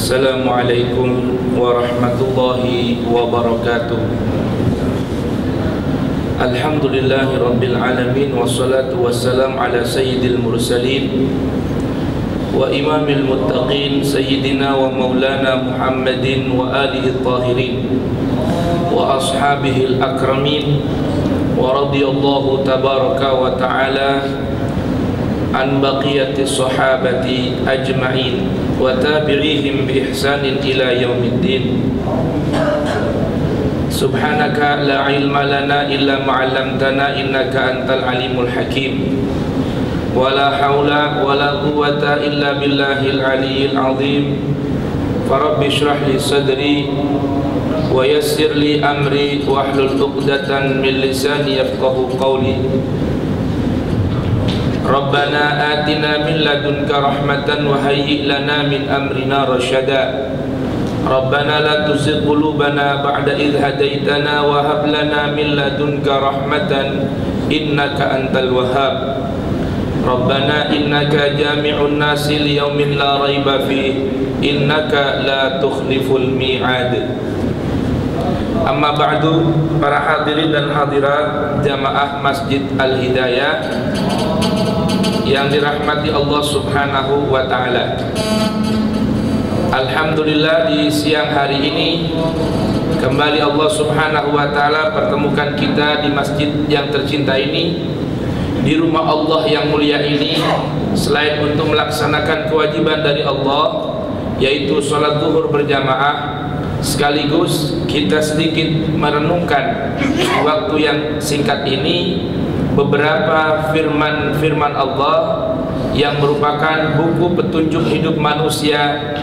Assalamualaikum warahmatullahi wabarakatuh. Alhamdulillahi rabbil alamin, wassalatu wassalam ala sayyidil mursalin wa imamil muttaqin sayyidina wa maulana Muhammadin wa alihi tahirin wa ashabihil akramin, wa radiyallahu tabaraka wa ta'ala an baqiyatis sahabati ajma'in wa tabi'ihim bi ihsanin ila yaumiddin. Subhanaka la ilma lana illa ma 'allamtana innaka antal alimul hakim. Wa la haula wa la quwwata illa billahil aliyyil azim. Farabbi shrah li sadri wa yassir li amri wahlul 'uqdatan min lisani yafqahu qawli. Rabbana atina min ladunka rahmatan wa hayyi' lana min amrina rasyada. Rabbana la tuzigh qulubana ba'da idh hadaitana wa hab lana min ladunka rahmatan innaka antal wahhab. Rabbana innaka jami'un nasi liyaumin la raiba fihi innaka la tukhliful mi'ad. Amma ba'du, para hadirin dan hadirat jamaah Masjid Al-Hidayah yang dirahmati Allah Subhanahu wa ta'ala. Alhamdulillah, di siang hari ini kembali Allah Subhanahu wa ta'ala pertemukan kita di masjid yang tercinta ini, di rumah Allah yang mulia ini. Selain untuk melaksanakan kewajiban dari Allah, yaitu sholat zuhur berjamaah, sekaligus kita sedikit merenungkan waktu yang singkat ini beberapa firman Allah yang merupakan buku petunjuk hidup manusia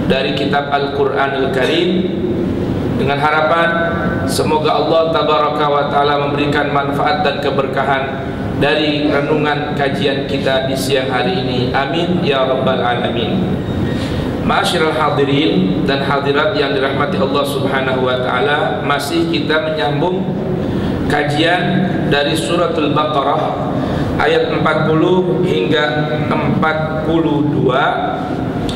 dari kitab Al-Quranul Karim, dengan harapan semoga Allah Tabaraka wa Ta'ala memberikan manfaat dan keberkahan dari renungan kajian kita di siang hari ini. Amin ya rabbal alamin. Ma'asyiral hadirin dan hadirat yang dirahmati Allah Subhanahu wa Ta'ala, masih kita menyambung kajian dari suratul Baqarah ayat 40 hingga 42,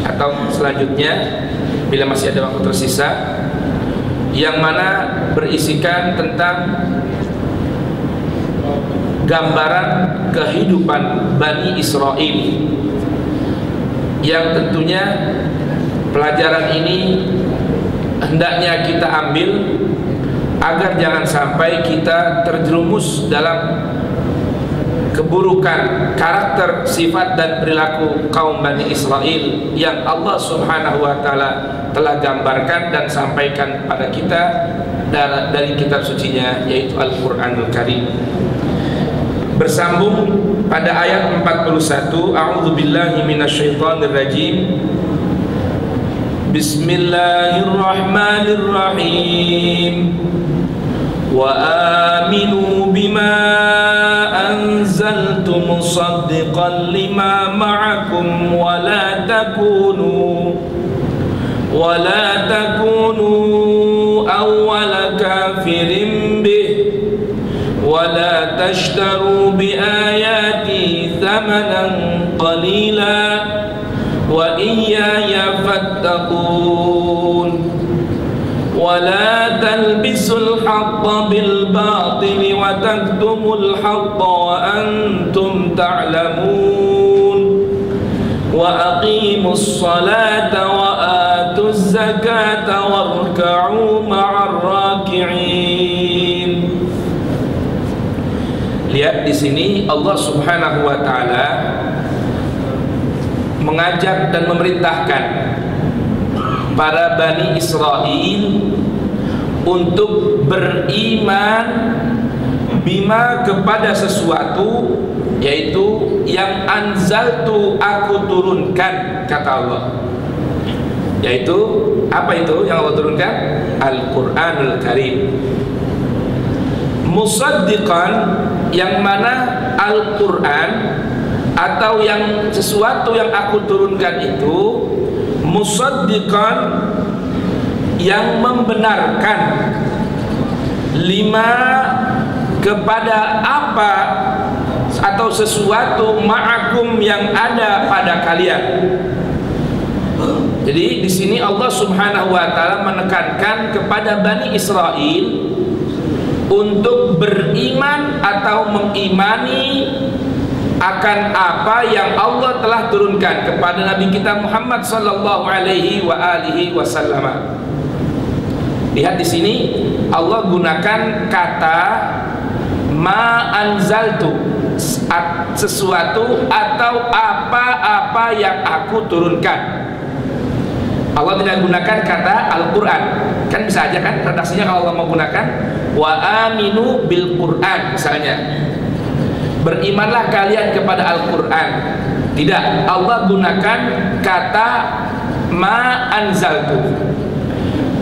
atau selanjutnya bila masih ada waktu tersisa, yang mana berisikan tentang gambaran kehidupan Bani Israel, yang tentunya pelajaran ini hendaknya kita ambil agar jangan sampai kita terjerumus dalam keburukan karakter, sifat dan perilaku kaum Bani Israel yang Allah Subhanahu wa Ta'ala telah gambarkan dan sampaikan pada kita dari kitab sucinya, yaitu Al-Quranul Karim. Bersambung pada ayat 41, a'udzubillahi minasyaitonir rajim. Bismillahirrahmanirrahim. Wa aminu bima anzaltu musaddiqan lima ma'akum wa la takunu awwala kafirin bih wa la tashtaru bi ayati thamanan qalila wa iyaya fattaqun. ولا تلبسوا الحق بالباطل وتكتموا الحق وأنتم تعلمون وأقيموا الصلاة وآتوا الزكاة واركعوا مع الراكعين. Lihat di sini Allah Subhanahu wa Ta'ala mengajak dan memerintahkan para Bani Israel untuk beriman bima, kepada sesuatu, yaitu yang anzaltu, aku turunkan, kata Allah. Yaitu apa itu yang Allah turunkan? Al-Quranul Karim. Musaddiqan, yang mana Al-Quran atau yang sesuatu yang aku turunkan itu musaddiqan, yang membenarkan, lima, kepada apa atau sesuatu, ma'akum, yang ada pada kalian. Jadi di sini Allah Subhanahu wa taala menekankan kepada Bani Israel untuk beriman atau mengimani akan apa yang Allah telah turunkan kepada Nabi kita Muhammad sallallahu alaihi wasallam. Lihat di sini Allah gunakan kata ma anzaltu, sesuatu atau apa-apa yang aku turunkan. Allah tidak gunakan kata Al-Quran. Kan bisa aja kan redaksinya kalau Allah mau gunakan wa aminu bil Quran misalnya, berimanlah kalian kepada Al-Quran. Tidak, Allah gunakan kata ma anzaltu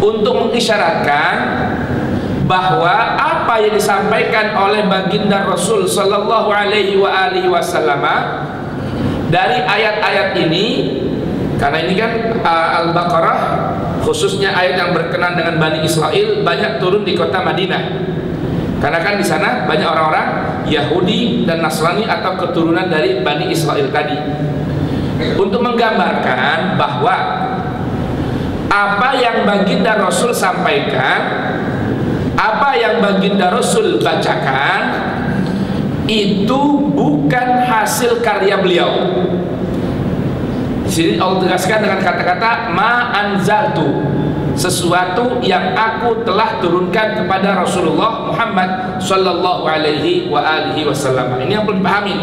untuk mengisyaratkan bahwa apa yang disampaikan oleh baginda Rasul sallallahu alaihi wasallam dari ayat-ayat ini. Karena ini kan Al-Baqarah, khususnya ayat yang berkenaan dengan Bani Israel, banyak turun di kota Madinah. Karena kan di sana banyak orang-orang Yahudi dan Nasrani atau keturunan dari Bani Israel tadi. Untuk menggambarkan bahwa apa yang baginda Rasul sampaikan, apa yang baginda Rasul bacakan, itu bukan hasil karya beliau. Di sini Allah tegaskan dengan kata-kata ma anzaltu, sesuatu yang aku telah turunkan kepada Rasulullah Muhammad sallallahu alaihi wasallam. Ini yang perlu dipahami.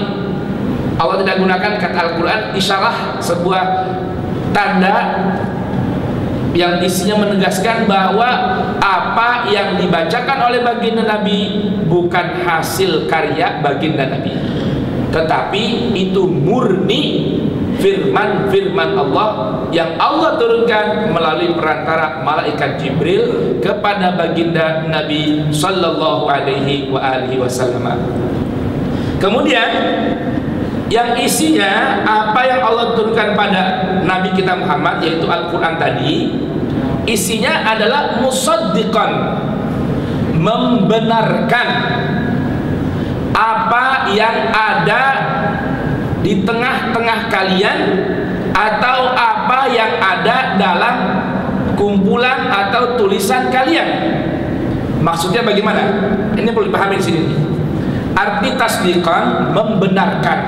Allah tidak gunakan kata Al-Quran isyarah, sebuah tanda yang isinya menegaskan bahwa apa yang dibacakan oleh baginda Nabi bukan hasil karya baginda Nabi, tetapi itu murni firman Allah yang Allah turunkan melalui perantara malaikat Jibril kepada baginda Nabi sallallahu alaihi wasallam. Kemudian yang isinya apa yang Allah turunkan pada Nabi kita Muhammad, yaitu Al-Quran tadi, isinya adalah musaddiqan, membenarkan apa yang ada di tengah-tengah kalian atau apa yang ada dalam kumpulan atau tulisan kalian. Maksudnya bagaimana? Ini perlu dipahami di sini. Arti tasdiqan, membenarkan.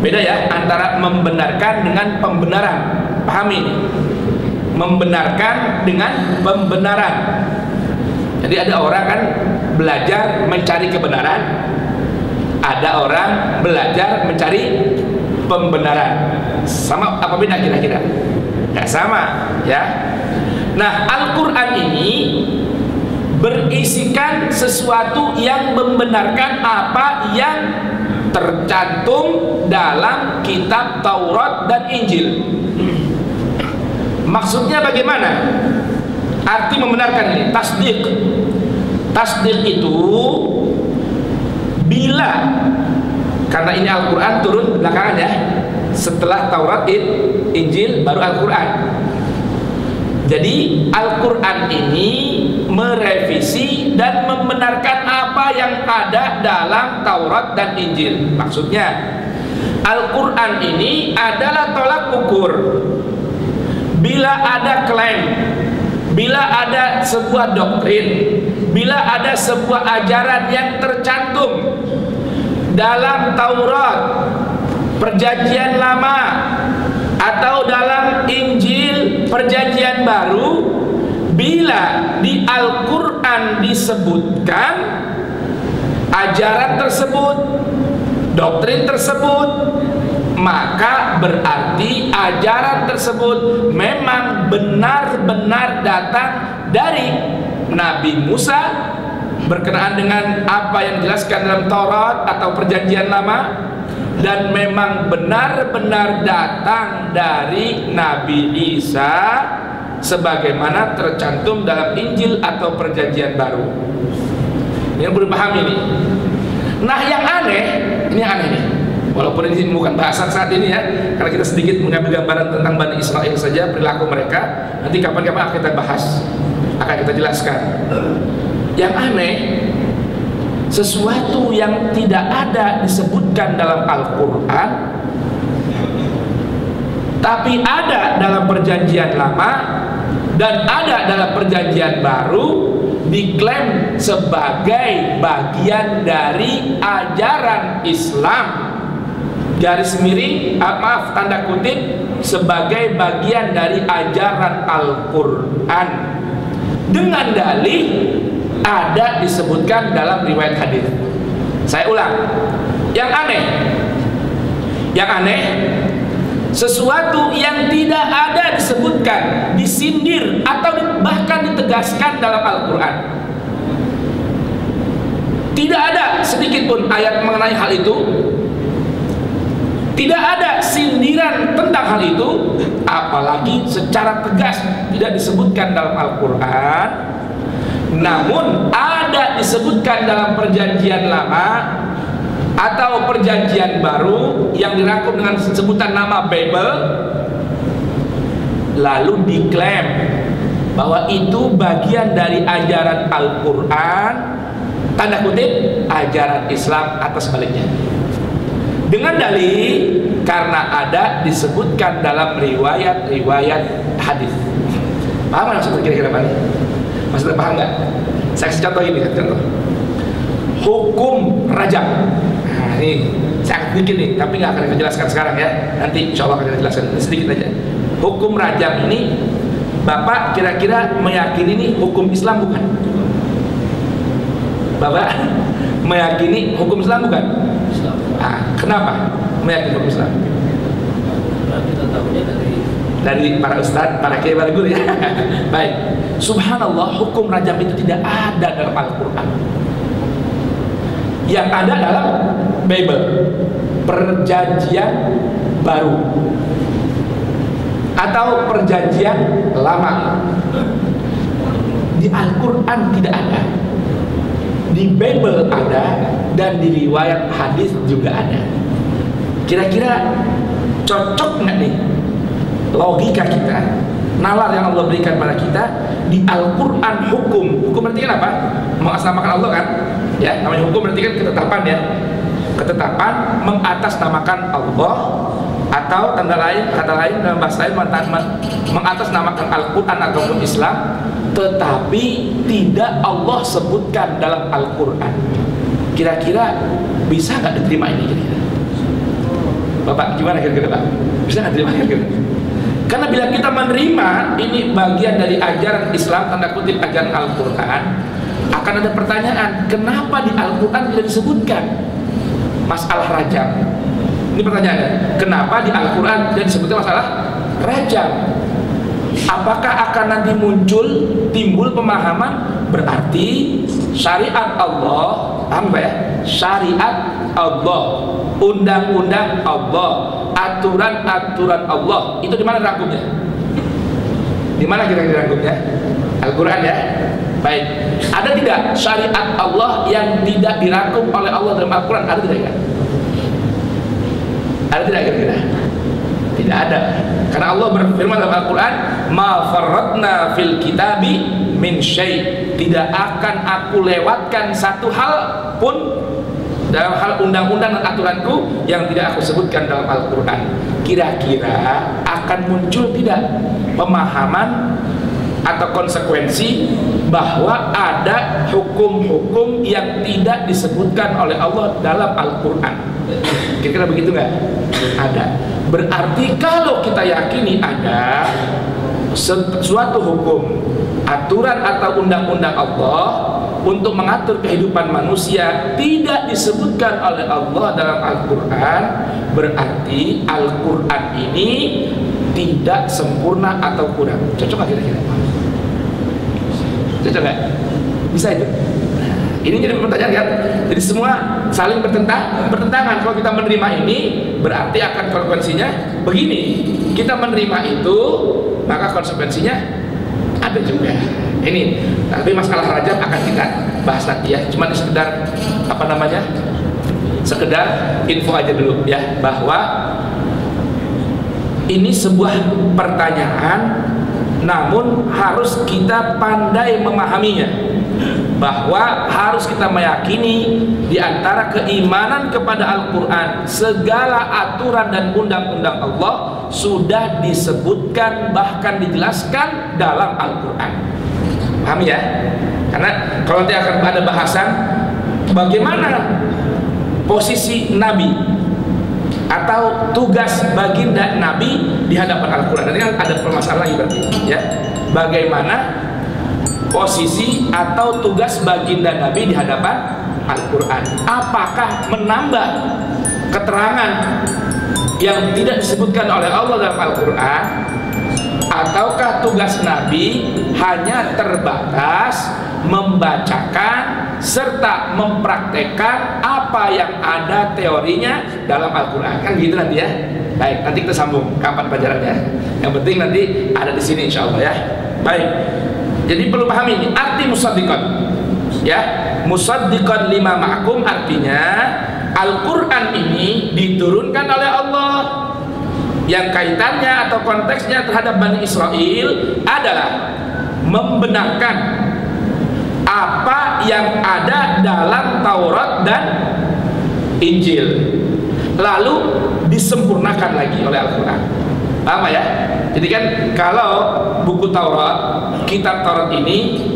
Beda ya antara membenarkan dengan pembenaran. Pahami ini. Membenarkan dengan pembenaran. Jadi ada orang kan belajar mencari kebenaran, ada orang belajar mencari pembenaran. Sama apa beda kira-kira? Ya sama ya. Nah, Al-Quran ini berisikan sesuatu yang membenarkan apa yang tercantum dalam kitab Taurat dan Injil. Maksudnya bagaimana? Arti membenarkan ini, tasdik. Tasdik itu bila, karena ini Al-Quran turun belakangan ya, setelah Taurat, Injil, baru Al-Quran. Jadi Al-Quran ini merevisi dan membenarkan apa yang ada dalam Taurat dan Injil. Maksudnya Al-Quran ini adalah tolak ukur. Bila ada klaim, bila ada sebuah doktrin, bila ada sebuah ajaran yang tercantum dalam Taurat, Perjanjian Lama, atau dalam Injil Perjanjian Baru, bila di Al-Quran disebutkan ajaran tersebut, doktrin tersebut, maka berarti ajaran tersebut memang benar-benar datang dari Nabi Musa berkenaan dengan apa yang dijelaskan dalam Taurat atau Perjanjian Lama, dan memang benar-benar datang dari Nabi Isa sebagaimana tercantum dalam Injil atau Perjanjian Baru. Ini yang perlu paham ini. Nah, yang aneh, ini yang aneh nih. Walaupun ini bukan bahasan saat ini ya, karena kita sedikit mengambil gambaran tentang Bani Israel saja, perilaku mereka. Nanti kapan-kapan akan kita bahas, akan kita jelaskan. Yang aneh, sesuatu yang tidak ada disebutkan dalam Al-Quran, tapi ada dalam perjanjian lama dan ada dalam perjanjian baru, diklaim sebagai bagian dari ajaran Islam, garis miring, maaf tanda kutip, sebagai bagian dari ajaran Al-Quran, dengan dalih ada disebutkan dalam riwayat hadis. Saya ulang, yang aneh sesuatu yang tidak ada disebutkan, disindir atau bahkan ditegaskan dalam Al-Quran. Tidak ada sedikit pun ayat mengenai hal itu. Tidak ada sindiran tentang hal itu, apalagi secara tegas tidak disebutkan dalam Al-Quran. Namun ada disebutkan dalam perjanjian lama atau perjanjian baru yang dirangkum dengan sebutan nama Bible, lalu diklaim bahwa itu bagian dari ajaran Al-Quran, tanda kutip ajaran Islam atau sebaliknya, dengan dalih karena ada disebutkan dalam riwayat-riwayat hadis. Paham maksudnya kira-kira apa nih? Maksudnya paham nggak? Saya kasih contoh ini, contoh hukum rajam. Nah, ini saya sedikit nih, tapi nggak akan saya jelaskan sekarang ya. Nanti insya Allah akan saya jelaskan sedikit aja. Hukum rajam ini, Bapak kira-kira meyakini ini hukum Islam bukan? Bapak meyakini hukum Islam bukan? Kenapa meyakini hukum Islam? Kita tahunya dari para ustadz, para kiai, para guru ya. Baik, subhanallah, hukum rajam itu tidak ada dalam Al-Quran. Yang ada dalam Bible, perjanjian baru atau perjanjian lama. Di Al-Quran tidak ada, di Bible ada, dan di riwayat hadis juga ada. Kira-kira cocok nggak nih logika kita, nalar yang Allah berikan pada kita di Al-Quran? Hukum berarti kan apa? Mengatasnamakan Allah kan? Ya, namanya hukum berarti kan ketetapan ya. Ketetapan mengatasnamakan Allah, atau kata lain dalam bahasa lain mengatasnamakan Al-Quran ataupun Islam, tetapi tidak Allah sebutkan dalam Al-Quran. Kira-kira bisa nggak diterima ini kira-kira? Bapak gimana kira-kira Pak? Bisa nggak diterima kira-kira? Karena bila kita menerima ini bagian dari ajaran Islam, tanda kutip ajaran Al-Quran, akan ada pertanyaan, kenapa di Al-Quran tidak disebutkan masalah rajam? Ini pertanyaannya, kenapa di Al-Quran tidak disebutkan masalah rajam? Apakah akan nanti timbul pemahaman berarti syariat Allah, paham ya? Syariat Allah, undang-undang Allah, aturan-aturan Allah, itu di mana rangkumnya? Di mana kira-kira rangkumnya? Al-Quran ya. Baik, ada tidak syariat Allah yang tidak dirangkum oleh Allah dalam Al-Quran? Ada tidak ya? Ada tidak kira-kira? Tidak ada. Karena Allah berfirman dalam Al-Quran, ma farratna fil kitabi min syai', tidak akan aku lewatkan satu hal pun dalam hal undang-undang dan aturanku yang tidak aku sebutkan dalam Al-Quran. Kira-kira akan muncul tidak pemahaman atau konsekuensi bahwa ada hukum-hukum yang tidak disebutkan oleh Allah dalam Al-Quran? Kira-kira begitu nggak? Ada. Berarti kalau kita yakini ada suatu hukum, aturan atau undang-undang Allah untuk mengatur kehidupan manusia tidak disebutkan oleh Allah dalam Al-Quran, berarti Al-Quran ini tidak sempurna atau kurang. Cocok nggak kira-kira? Cocok nggak? Bisa itu? Ini jadi pertanyaan kan? Jadi semua saling bertentangan. Kalau kita menerima ini, berarti akan konsekuensinya begini. Kita menerima itu, maka konsekuensinya ada juga. Ini, tapi masalah rajam akan kita bahas nanti ya. Cuma sekedar sekedar info aja dulu ya, bahwa ini sebuah pertanyaan, namun harus kita pandai memahaminya. bahwa harus kita meyakini di antara keimanan kepada Al-Quran, segala aturan dan undang-undang Allah sudah disebutkan, bahkan dijelaskan dalam Al-Quran. Paham ya? Karena kalau nanti akan ada bahasan bagaimana posisi Nabi atau tugas baginda Nabi di hadapan Al-Quran. Ini kan ada permasalahan lagi berarti ya. Bagaimana posisi atau tugas baginda Nabi di hadapan Al-Quran? Apakah menambah keterangan yang tidak disebutkan oleh Allah dalam Al-Quran, ataukah tugas Nabi hanya terbatas membacakan serta mempraktekkan apa yang ada teorinya dalam Al-Quran? Kan gitu nanti ya. Baik, nanti kita sambung kapan pelajarannya. Yang penting nanti ada di sini insya Allah ya. Baik, jadi perlu pahami ini arti musaddiqan ya. Musaddiqan lima ma'akum artinya Al-Quran ini diturunkan oleh Allah, yang kaitannya atau konteksnya terhadap Bani Israel adalah membenarkan apa yang ada dalam Taurat dan Injil, lalu disempurnakan lagi oleh Al-Quran. Paham ya? Jadi kan kalau buku Taurat, kitab Taurat ini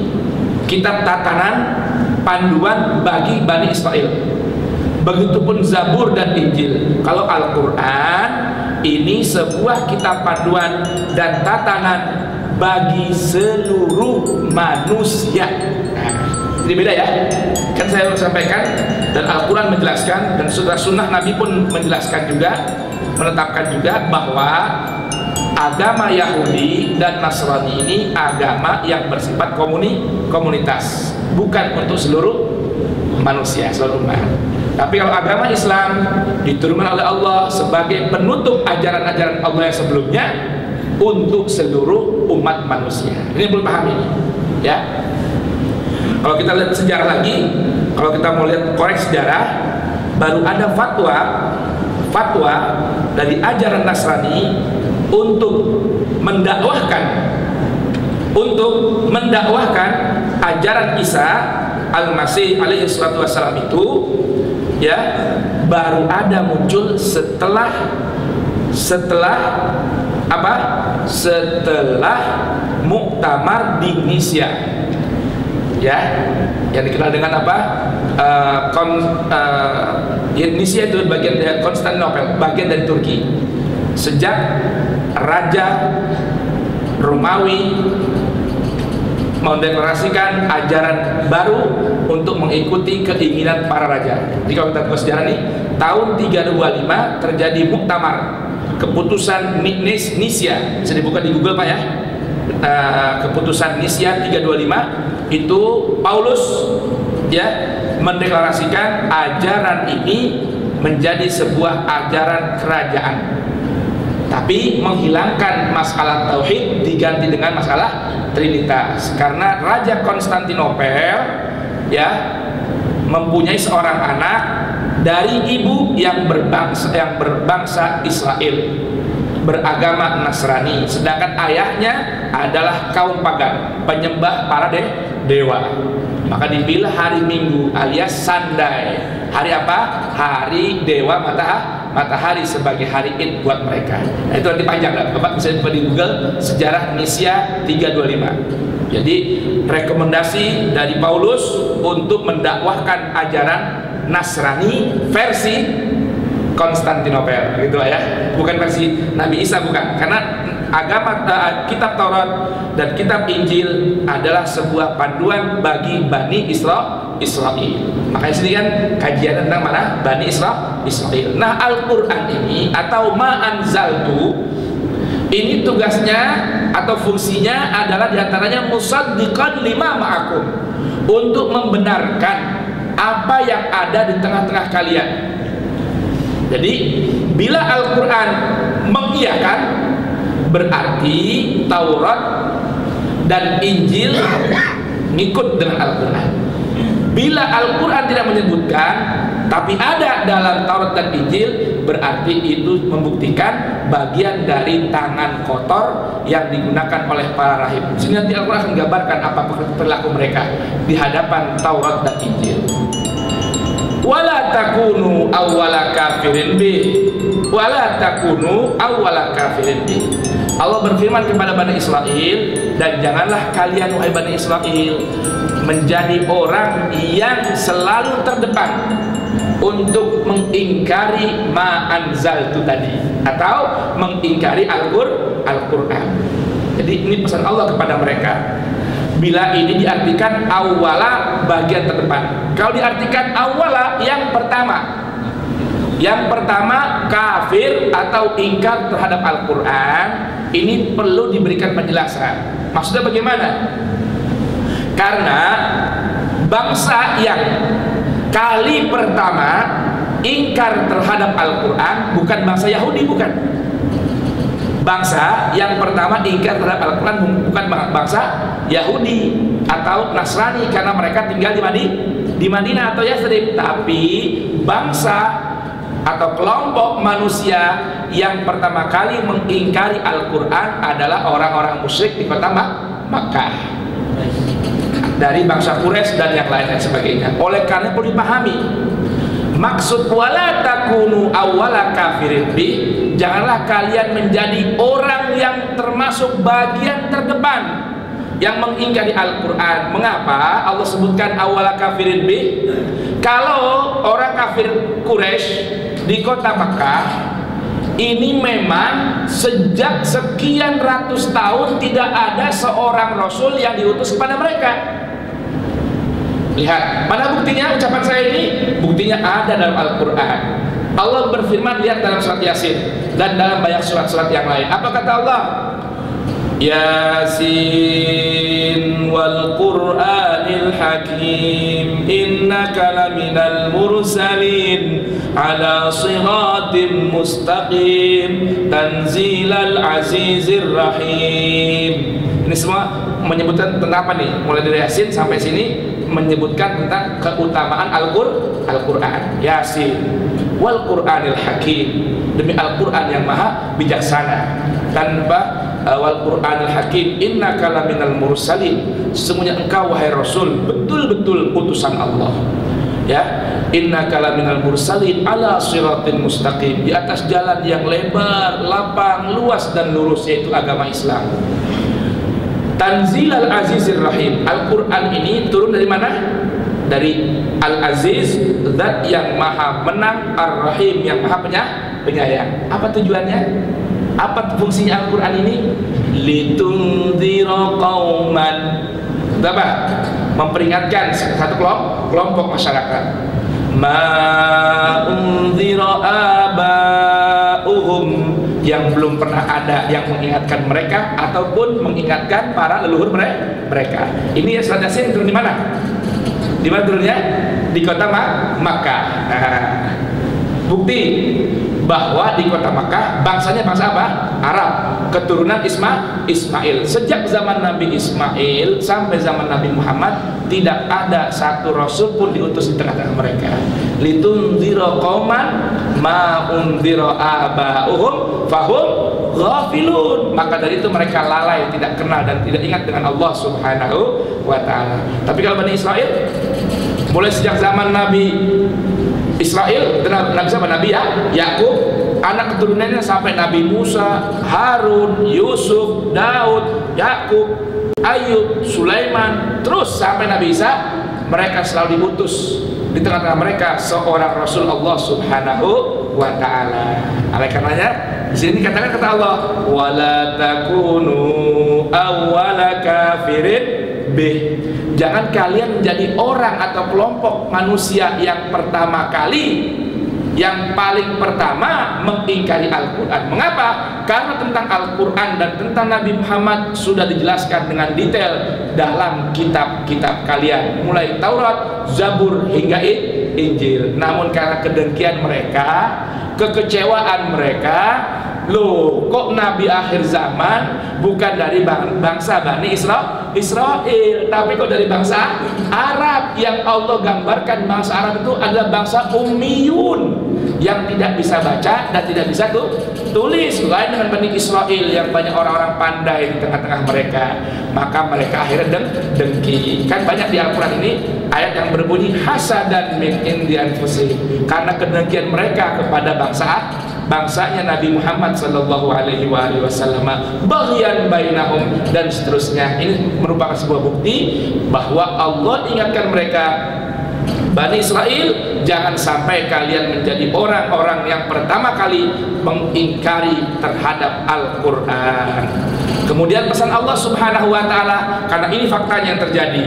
kitab tatanan panduan bagi Bani Israel. Begitupun Zabur dan Injil. Kalau Al-Quran ini sebuah kitab panduan dan tatanan bagi seluruh manusia. Ini beda ya. Kan saya sampaikan, dan Al-Quran menjelaskan, dan sunnah Nabi pun menjelaskan juga, menetapkan juga bahwa agama Yahudi dan Nasrani ini agama yang bersifat komunitas, bukan untuk seluruh manusia, seluruh umat. Tapi kalau agama Islam diturunkan oleh Allah sebagai penutup ajaran-ajaran Allah yang sebelumnya untuk seluruh umat manusia. Ini perlu paham ini ya. Kalau kita lihat sejarah lagi, kalau kita mau lihat korek sejarah, baru ada fatwa dari ajaran Nasrani untuk mendakwahkan ajaran Isa Al-Masih alaihi salatu wassalam itu ya, baru ada muncul setelah apa? Setelah muktamar di Nisia ya, yang dikenal dengan apa? Nisia itu bagian dari Konstantinopel, bagian dari Turki. Sejak Raja Romawi mendeklarasikan ajaran baru untuk mengikuti keinginan para raja. Jadi kalau kita buka sejarah nih, tahun 325 terjadi muktamar, keputusan Nisia. Bisa dibuka di Google Pak ya. Keputusan Nisia 325 itu Paulus ya mendeklarasikan ajaran ini menjadi sebuah ajaran kerajaan, tapi menghilangkan masalah tauhid, diganti dengan masalah trinitas. Karena Raja Konstantinopel ya mempunyai seorang anak dari ibu yang berbangsa Israel, beragama Nasrani, sedangkan ayahnya adalah kaum pagan, penyembah para dewa. Maka dipilih hari Minggu alias Sunday. Hari apa? Hari dewa matahari sebagai hari Id buat mereka. Nah, itu nanti panjang lah. Bapak bisa buka di Google sejarah Nisia 325. Jadi rekomendasi dari Paulus untuk mendakwahkan ajaran Nasrani versi Konstantinopel, gitu lah ya. Bukan versi Nabi Isa, bukan. Karena agama kitab Taurat dan kitab Injil adalah sebuah panduan bagi Bani Israel. Makanya sini kan kajian tentang mana? Bani Israel. Nah, Al-Quran ini atau Ma'anzaltu ini tugasnya atau fungsinya adalah diantaranya musaddiqan lima ma'akum, untuk membenarkan apa yang ada di tengah-tengah kalian. Jadi bila Al-Quran mengiyakan, berarti Taurat dan Injil ngikut dengan Al-Quran. Bila Al-Quran tidak menyebutkan, tapi ada dalam Taurat dan Injil, berarti itu membuktikan bagian dari tangan kotor yang digunakan oleh para rahib. Sini nanti Al-Quran akan menggambarkan apa perilaku mereka di hadapan Taurat dan Injil. Wala takunu awwala kafirin bi, wala takunu awwala kafirin bi. Allah berfirman kepada Bani Israel, dan janganlah kalian wahai Bani Israel menjadi orang yang selalu terdepan untuk mengingkari ma anzaltu tadi, atau mengingkari Al-Quran. Jadi ini pesan Allah kepada mereka. Bila ini diartikan awala, bagian terdepan. Kalau diartikan awala, yang pertama. Yang pertama, kafir atau ingkar terhadap Al-Quran, ini perlu diberikan penjelasan. Maksudnya bagaimana? Karena bangsa yang kali pertama ingkar terhadap Al-Quran bukan bangsa Yahudi, bukan. Bangsa yang pertama ingkar terhadap Al-Quran bukan bangsa Yahudi atau Nasrani, karena mereka tinggal di Madinah atau Yathrib. Tapi bangsa atau kelompok manusia yang pertama kali mengingkari Al-Quran adalah orang-orang musyrik di kota Makkah, dari bangsa Quraisy dan yang lain dan sebagainya. Oleh karena perlu dipahami maksud wala takunu awwala kafirin bi, janganlah kalian menjadi orang yang termasuk bagian terdepan yang mengingkari Al-Quran. Mengapa Allah sebutkan awwala kafirin bi? Kalau orang kafir Quraisy di kota Makkah ini memang sejak sekian ratus tahun tidak ada seorang Rasul yang diutus kepada mereka. Lihat, mana buktinya ucapan saya ini? Buktinya ada dalam Al-Quran. Allah berfirman, lihat dalam surat Yasin dan dalam banyak surat-surat yang lain. Apa kata Allah? Yasin wal Qur'anil Hakim innaka laminal mursalin ala siratim mustaqim tanzilal azizir rahim. Ini semua menyebutkan tentang apa nih? Mulai dari Yasin sampai sini menyebutkan tentang keutamaan Al-Quran. Yasin wal Qur'anil Hakim, demi Al-Quran yang maha bijaksana. Tanpa wal Qur'anil Hakim innaka laminal mursalin, sesungguhnya engkau wahai Rasul betul-betul utusan Allah. Ya, innaka laminal mursalin ala siratin mustaqim, di atas jalan yang lebar, lapang, luas dan lurus, yaitu agama Islam. Tanzilal azizir rahim, Al-Quran ini turun dari mana? Dari Al-Aziz, zat yang maha menang, Ar-Rahim yang maha penyayang. Apa tujuannya? Apa fungsinya Al-Quran ini? Litundzira qauman, apa? Memperingatkan satu kelompok masyarakat. Ma undzira aba'uhum, yang belum pernah ada yang mengingatkan mereka ataupun mengingatkan para leluhur mereka. Ini ya surat Yasin turun di mana? Di mana turunnya? Di kota Makkah. Nah, bukti bahwa di kota Makkah bangsanya bangsa apa? Arab, keturunan Ismail. Sejak zaman Nabi Ismail sampai zaman Nabi Muhammad tidak ada satu rasul pun diutus di tengah-tengah mereka. Litundzira qauman ma undzira aba'uhum fahum ghafilun. Maka dari itu mereka lalai, tidak kenal dan tidak ingat dengan Allah Subhanahu wa ta'ala. Tapi kalau Bani Israel, mulai sejak zaman Nabi Israel, Nabi siapa? Nabi Yakub, anak keturunannya sampai Nabi Musa, Harun, Yusuf, Daud, Yakub, Ayub, Sulaiman, terus sampai Nabi Isa, mereka selalu diutus. Di tengah-tengah mereka seorang Rasul Allah Subhanahu wa ta'ala. Oleh karenanya di sini katakan kata Allah, wala takunu awwala kafirin bih, jangan kalian menjadi orang atau kelompok manusia yang pertama kali, yang paling pertama mengingkari Al-Quran. Mengapa? Karena tentang Al-Quran dan tentang Nabi Muhammad sudah dijelaskan dengan detail dalam kitab-kitab kalian, mulai Taurat, Zabur hingga Injil. Namun karena kedengkian mereka, kekecewaan mereka, loh kok Nabi akhir zaman bukan dari bangsa Bani Israel? Israel, tapi kok dari bangsa Arab. Yang Allah gambarkan bangsa Arab itu adalah bangsa ummiyun, yang tidak bisa baca dan tidak bisa tulis. Lain dengan Bani Israel yang banyak orang-orang pandai di tengah-tengah mereka. Maka mereka akhirnya dengki. Kan banyak di Al-Quran ini ayat yang berbunyi hasadan min indi anfusihim, karena kedengkian mereka kepada bangsanya Nabi Muhammad sallallahu alaihi wasallam, baghyan bainahum, dan seterusnya. Ini merupakan sebuah bukti bahwa Allah ingatkan mereka, Bani Israel, jangan sampai kalian menjadi orang-orang yang pertama kali mengingkari terhadap Al-Quran. Kemudian pesan Allah subhanahu wa ta'ala, karena ini faktanya yang terjadi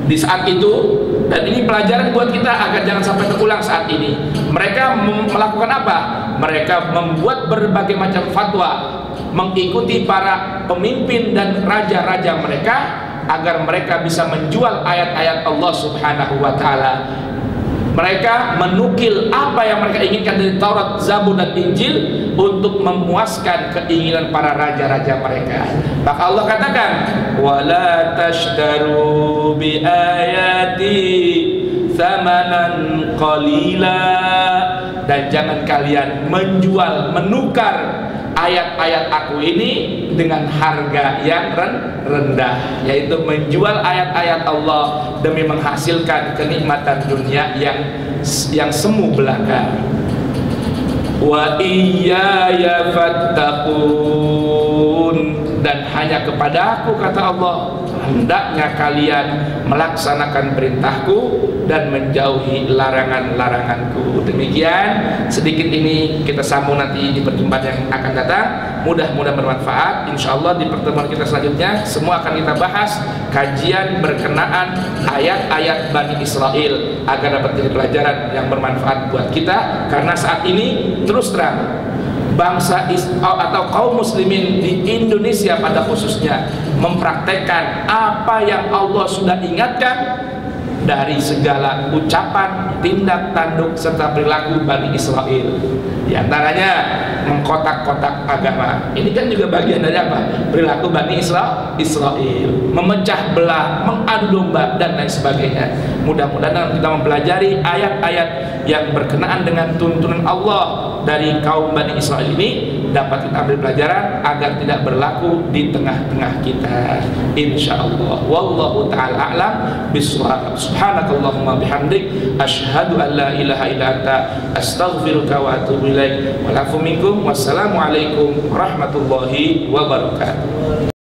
di saat itu, dan ini pelajaran buat kita agar jangan sampai terulang saat ini. Mereka melakukan apa? Mereka membuat berbagai macam fatwa, mengikuti para pemimpin dan raja-raja mereka, agar mereka bisa menjual ayat-ayat Allah subhanahu wa ta'ala. Mereka menukil apa yang mereka inginkan dari Taurat, Zabur, dan Injil untuk memuaskan keinginan para raja-raja mereka. Maka Allah katakan, wala tashtaru bi ayati thamanan qalila, dan jangan kalian menukar ayat-ayat aku ini dengan harga yang rendah, yaitu menjual ayat-ayat Allah demi menghasilkan kenikmatan dunia yang semu belaka. Wa iyaya fattaqun, dan hanya kepada aku, kata Allah, hendaknya kalian melaksanakan perintahku dan menjauhi larangan-laranganku. Demikian sedikit ini kita sambung nanti di pertemuan yang akan datang. Mudah-mudahan bermanfaat. Insya Allah di pertemuan kita selanjutnya semua akan kita bahas kajian berkenaan ayat-ayat Bani Israel, agar dapat jadi pelajaran yang bermanfaat buat kita. Karena saat ini terus terang bangsa atau kaum muslimin di Indonesia pada khususnya mempraktekkan apa yang Allah sudah ingatkan dari segala ucapan, tindak tanduk, serta perilaku Bani Israel. Di antaranya mengkotak-kotak agama. Ini kan juga bagian dari apa? Perilaku Bani Israel. Memecah belah, mengadu domba, dan lain sebagainya. Mudah-mudahan kita mempelajari ayat-ayat yang berkenaan dengan tuntunan Allah dari kaum Bani Israel ini dapat kita ambil pelajaran agar tidak berlaku di tengah-tengah kita, insyaallah. Wallahu ta'ala a'lam bishawab. Subhanakallahumma bihamdik, asyhadu an la ilaha illa anta, astaghfiruka wa atubu ilaik. Wa lafu minkum. Wassalamu alaikum warahmatullahi wabarakatuh.